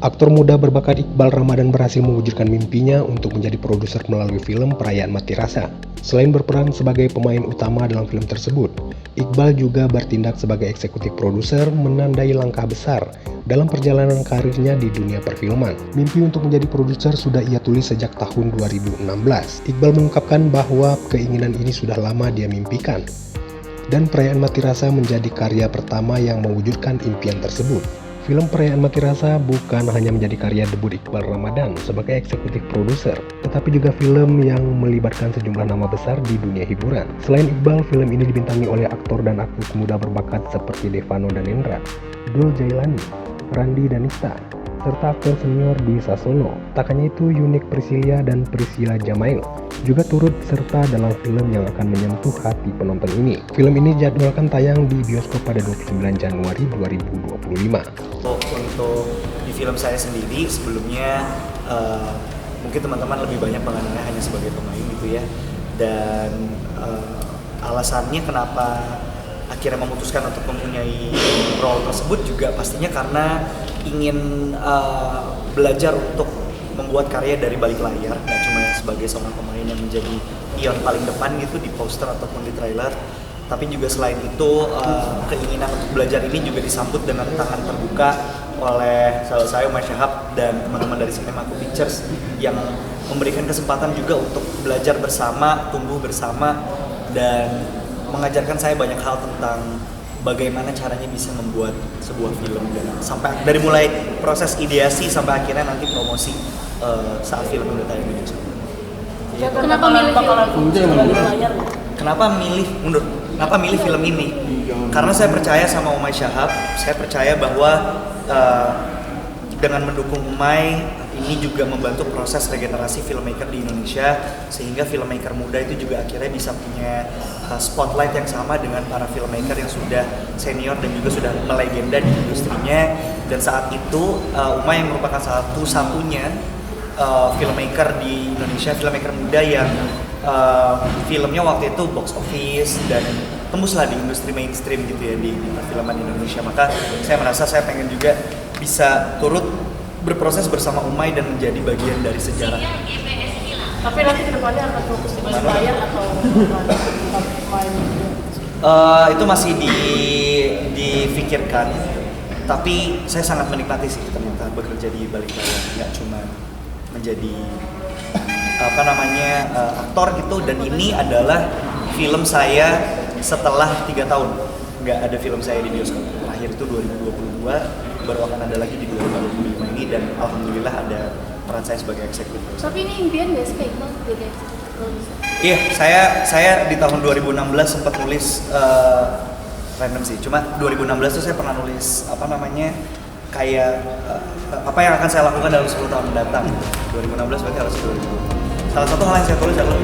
Aktor muda berbakat Iqbal Ramadan berhasil mewujudkan mimpinya untuk menjadi produser melalui film Perayaan Mati Rasa. Selain berperan sebagai pemain utama dalam film tersebut, Iqbal juga bertindak sebagai eksekutif produser, menandai langkah besar dalam perjalanan karirnya di dunia perfilman. Mimpi untuk menjadi produser sudah ia tulis sejak tahun 2016. Iqbal mengungkapkan bahwa keinginan ini sudah lama dia mimpikan, dan Perayaan Mati Rasa menjadi karya pertama yang mewujudkan impian tersebut. Film Perayaan Mati Rasa bukan hanya menjadi karya debut Iqbal Ramadan sebagai eksekutif produser, tetapi juga film yang melibatkan sejumlah nama besar di dunia hiburan. Selain Iqbal, film ini dibintangi oleh aktor dan aktris muda berbakat seperti Devano Danendra, Dul Jailani, Randi Danista, serta aktor senior Di Sasono. Tak hanya itu, Yunik Priscilia dan Priscilla Jamail juga turut serta dalam film yang akan menyentuh hati penonton ini. Film ini dijadwalkan tayang di bioskop pada 29 Januari 2025. Untuk di film saya sendiri, sebelumnya mungkin teman-teman lebih banyak mengenalnya hanya sebagai pemain gitu ya. Dan alasannya kenapa akhirnya memutuskan untuk mempunyai role tersebut juga pastinya karena ingin belajar untuk membuat karya dari balik layar, nggak cuma sebagai seorang pemain yang menjadi ion paling depan gitu di poster ataupun di trailer, tapi juga selain itu keinginan untuk belajar ini juga disambut dengan tangan terbuka oleh sahabat saya Umay Shahab dan teman-teman dari Cinemaku Pictures yang memberikan kesempatan juga untuk belajar bersama, tumbuh bersama, dan mengajarkan saya banyak hal tentang bagaimana caranya bisa membuat sebuah film, dan sampai dari mulai proses ideasi sampai akhirnya nanti promosi saat film udah tayang di bioskop. Kenapa milih Kenapa milih film ini? Karena saya percaya sama Umay Shahab. Saya percaya bahwa dengan mendukung Umay, ini juga membantu proses regenerasi filmmaker di Indonesia, sehingga filmmaker muda itu juga akhirnya bisa punya spotlight yang sama dengan para filmmaker yang sudah senior dan juga sudah melegenda di industrinya. Dan saat itu Umay yang merupakan satu-satunya filmmaker di Indonesia, filmmaker muda yang filmnya waktu itu box office dan tembuslah di industri mainstream gitu ya, di perfilman Indonesia. Maka saya merasa saya pengen juga bisa turut berproses bersama Umay dan menjadi bagian dari sejarah. Tapi nanti kedepannya akan fokus di balik layar atau main? Itu masih difikirkan, tapi saya sangat menikmati sih ternyata bekerja di balik layar, nggak cuma menjadi aktor gitu. Dan ini adalah film saya setelah 3 tahun nggak ada film saya di bioskop. Terakhir itu 2022, baru akan ada lagi di 2025 ini, dan alhamdulillah ada peran saya sebagai eksekutif. Tapi ini impian nggak sih kayak gimana jadi eksekutif? Iya, saya di tahun 2016 sempat nulis random sih. Cuma 2016 tuh saya pernah nulis kayak apa yang akan saya lakukan dalam 10 tahun mendatang. 2016 berarti harus 2020. Salah satu hal yang saya tulis adalah